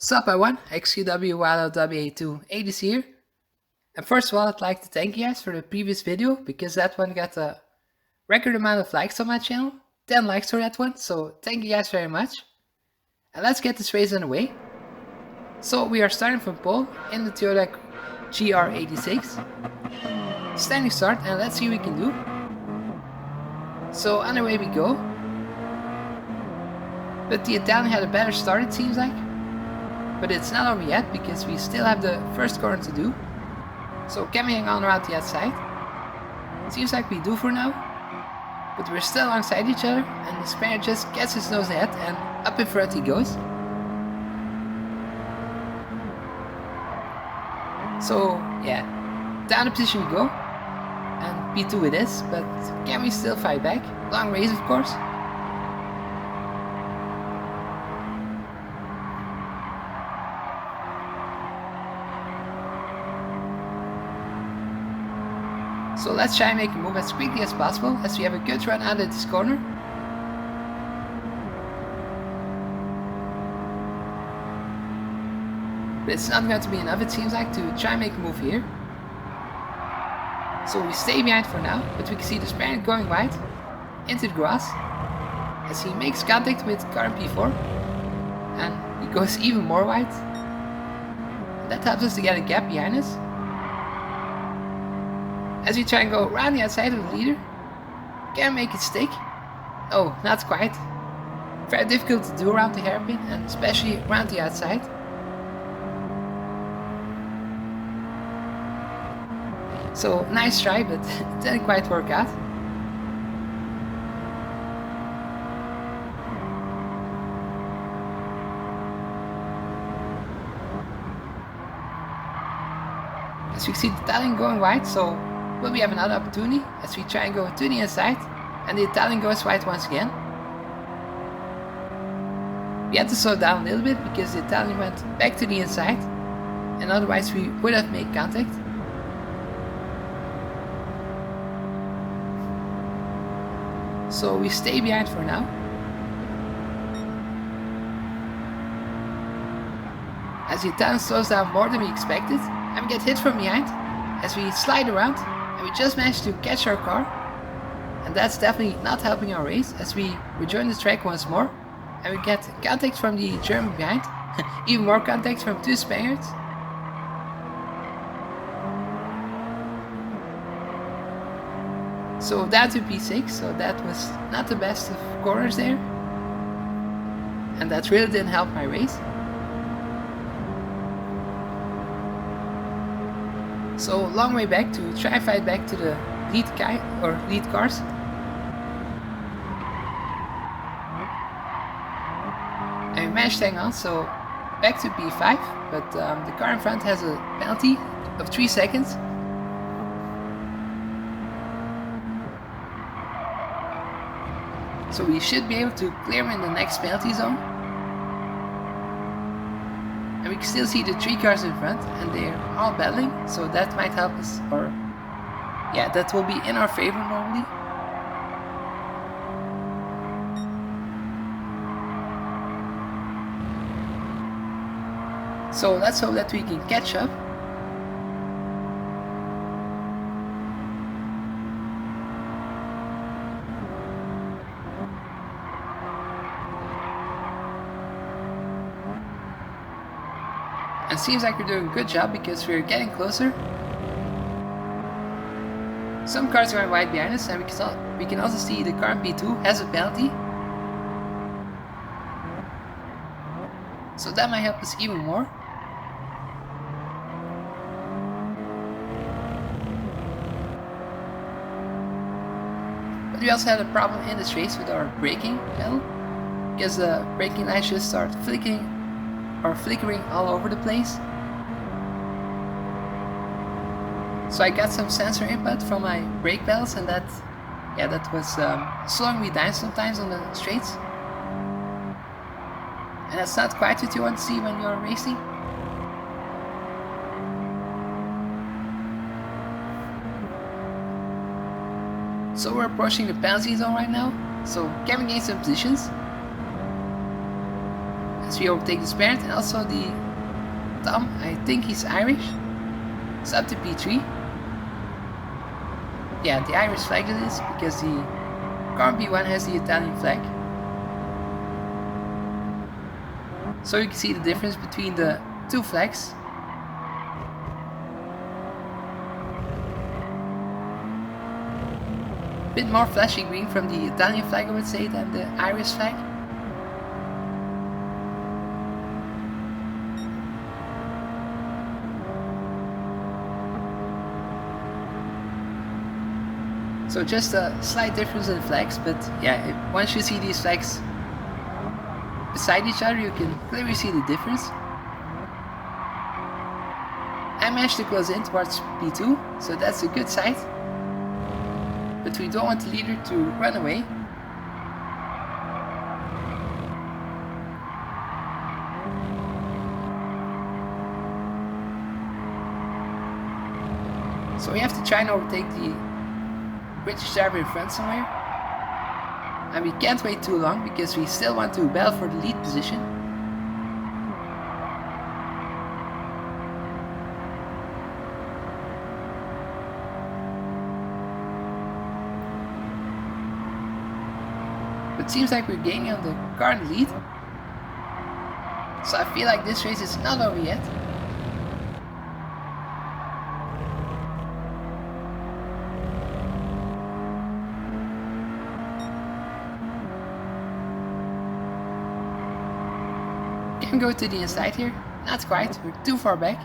Sup everyone, XQW 82 here. And first of all, I'd like to thank you guys for the previous video, because that one got a record amount of likes on my channel. 10 likes for that one, so thank you guys very much. And let's get this race underway. So we are starting from pole in the Toyota GR86. Standing start, and let's see what we can do. So underway we go. But the Italian had a better start, it seems like. But it's not over yet, because we still have the first corner to do. So can we hang on around the outside? Seems like we do for now. But we're still alongside each other, and the Spaniard just gets his nose ahead and up in front he goes. So yeah, down the position we go. And P2 it is, but can we still fight back? Long race of course. So let's try and make a move as quickly as possible, as we have a good run out of this corner. But it's not going to be enough, it seems like, to try and make a move here. So we stay behind for now, but we can see the Spaniard going wide into the grass as he makes contact with car P4, and he goes even more wide. And that helps us to get a gap behind us. As we try and go around the outside of the leader. Can make it stick? Oh, not quite. Very difficult to do around the hairpin, and especially around the outside. So nice try, but it didn't quite work out. As we see the Italian going wide, so will we have another opportunity as we try and go to the inside, and the Italian goes wide once again. We had to slow down a little bit because the Italian went back to the inside, and otherwise we would have made contact. So we stay behind for now. As the Italian slows down more than we expected, and we get hit from behind as we slide around, and we just managed to catch our car. And that's definitely not helping our race, as we rejoin the track once more, and we get contact from the German behind, even more contact from two Spaniards. So down to P6, so that was not the best of corners there, and that really didn't help my race. So long way back to try and fight back to the lead cars. And we managed to hang on, so back to P5, but the car in front has a penalty of 3 seconds. So we should be able to clear him in the next penalty zone. And we can still see the 3 cars in front, and they're all battling, so that might help us, or yeah, that will be in our favor normally. So let's hope that we can catch up. And it seems like we're doing a good job because we're getting closer. Some cars are wide behind us, and we can also see the car P2 has a penalty. So that might help us even more. But we also had a problem in this race with our braking pedal, because the braking lights just start flickering all over the place. So I got some sensor input from my brake pedals, and that was slowing me down sometimes on the straights. And that's not quite what you want to see when you're racing. So we're approaching the penalty zone right now, so can we gain some positions? as we overtake the Spirit, and also the Tom, I think he's Irish. It's up to P3. Yeah, the Irish flag it is, because the car B1 has the Italian flag. So you can see the difference between the two flags. A bit more flashy green from the Italian flag, I would say, than the Irish flag. So just a slight difference in flags, but yeah, once you see these flags beside each other, you can clearly see the difference. I managed to close in towards P2, so that's a good sight. But we don't want the leader to run away. So we have to try and overtake the British driver in front somewhere. And we can't wait too long because we still want to battle for the lead position. But it seems like we're gaining on the car in the lead. So I feel like this race is not over yet. Can go to the inside here. Not quite, we're too far back.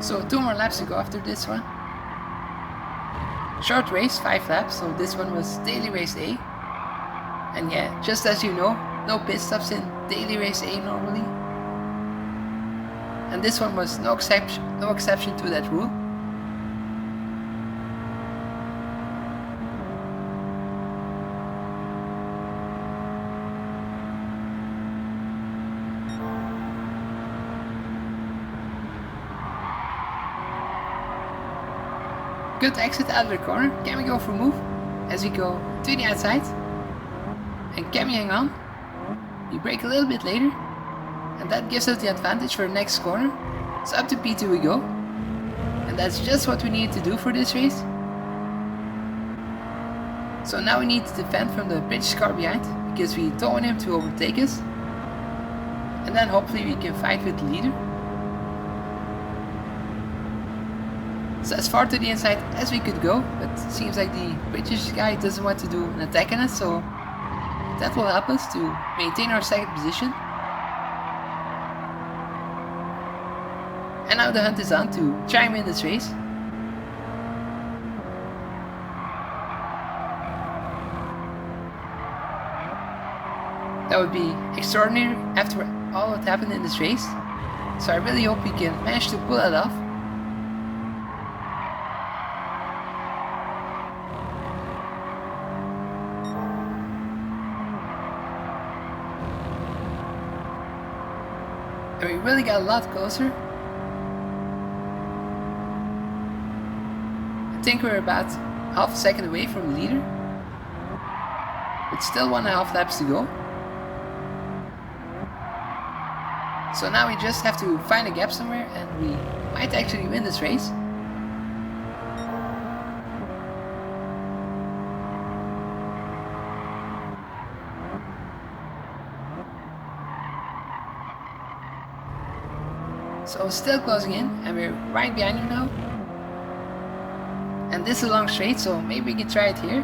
So 2 more laps to go after this one. Short race, 5 laps, so this one was daily race A. And yeah, just as you know, no pit stops in daily race A normally. And this one was no exception to that rule. Good exit out of the corner. Can we go for a move? As we go to the outside. And can we hang on? We brake a little bit later. And that gives us the advantage for the next corner. So up to P2 we go. And that's just what we need to do for this race. So now we need to defend from the British car behind. Because we don't want him to overtake us. And then hopefully we can fight with the leader. So as far to the inside as we could go, but it seems like the British guy doesn't want to do an attack on us, so that will help us to maintain our second position. And now the hunt is on to try and win this race. That would be extraordinary after all that happened in this race, so I really hope we can manage to pull it off. And we really got a lot closer. I think we're about half a second away from the leader. But still 1.5 laps to go. So now we just have to find a gap somewhere and we might actually win this race. So still closing in, and we're right behind him now. And this is a long straight, so maybe we can try it here.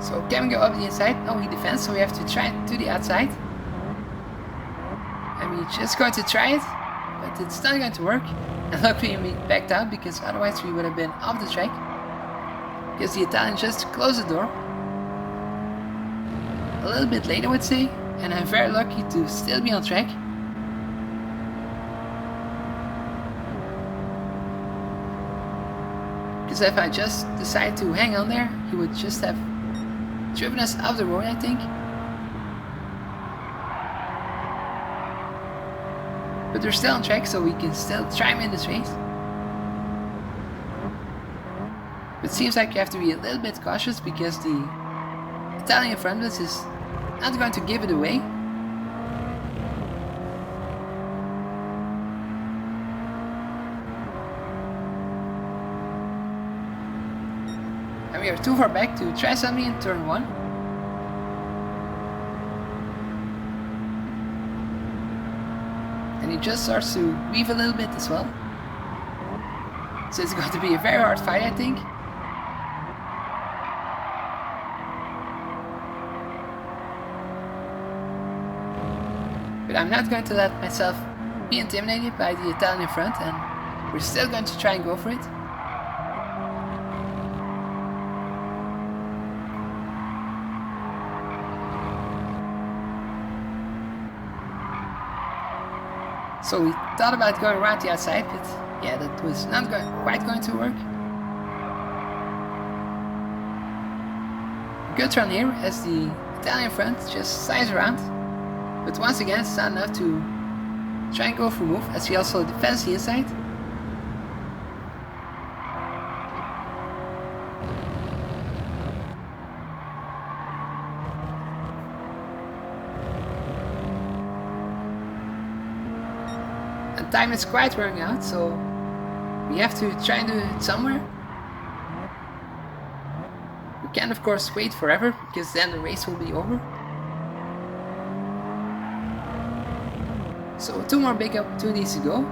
So can we go up the inside? No, he defends, so we have to try it to the outside. And we're just going to try it, but it's not going to work. And luckily we backed out, because otherwise we would have been off the track. Because the Italian just closed the door. A little bit late I would say, and I'm very lucky to still be on track. Because if I just decide to hang on there, he would just have driven us off the road, I think. But we're still on track, so we can still try and win this race. But it seems like you have to be a little bit cautious because the Italian in front of us is not going to give it away. And we are too far back to try something in turn 1. And he just starts to weave a little bit as well. So it's going to be a very hard fight, I think. But I'm not going to let myself be intimidated by the Italian in front, and we're still going to try and go for it. So we thought about going around the outside, but yeah, that was not quite going to work. Good run here as the Italian front just sighs around. But once again, it's not enough to try and go for a move, as he also defends the inside. And time is quite running out, so we have to try and do it somewhere. We can't of course wait forever, because then the race will be over. So 2 more big opportunities to go.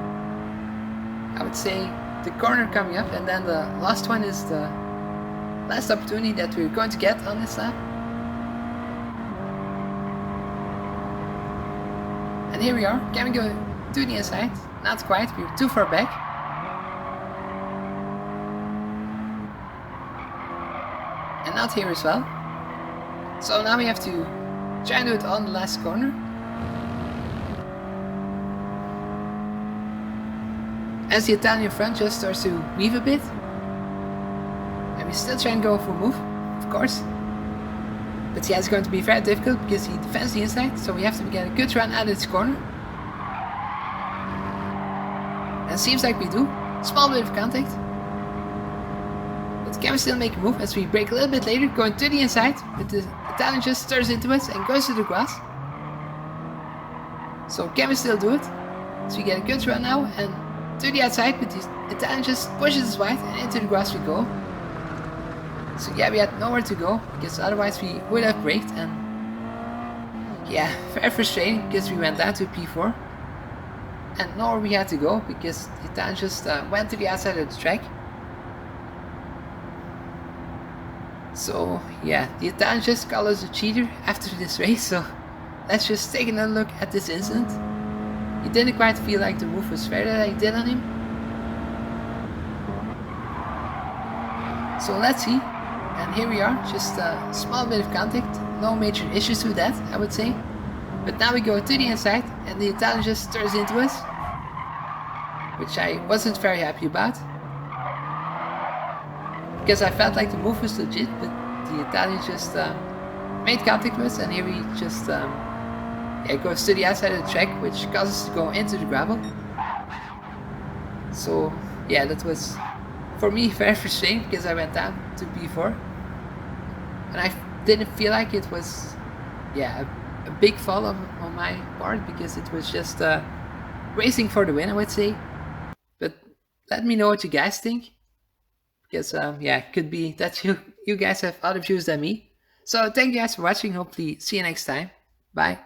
I would say the corner coming up, and then the last one is the last opportunity that we're going to get on this lap. And here we are. Can we go to the inside? Not quite, we're too far back. And not here as well. So now we have to try and do it on the last corner. As the Italian front just starts to weave a bit. And we still try and go for a move, of course. But yeah, it's going to be very difficult because he defends the inside, so we have to get a good run out of this corner. And it seems like we do. Small bit of contact. But can we still make a move as we brake a little bit later, going to the inside, but the Italian just turns into us and goes to the grass. So can we still do it? So we get a good run now and to the outside, but the Italian just pushes us wide and into the grass we go. So yeah, we had nowhere to go because otherwise we would have braked, and yeah, very frustrating because we went down to P4 and nowhere we had to go because the Italian just went to the outside of the track. So yeah, the Italian just called us a cheater after this race, so let's just take another look at this incident. He didn't quite feel like the move was fair that I did on him. So let's see. And here we are, just a small bit of contact. No major issues with that, I would say. But now we go to the inside and the Italian just turns into us. Which I wasn't very happy about. Because I felt like the move was legit, but the Italian just made contact with us, and here we just it goes to the outside of the track, which causes us to go into the gravel. So yeah, that was for me very frustrating because I went down to P4 and I didn't feel like it was a big fall on my part, because it was just racing for the win, I would say. But let me know what you guys think, because it could be that you guys have other views than me. So thank you guys for watching, hopefully see you next time. Bye.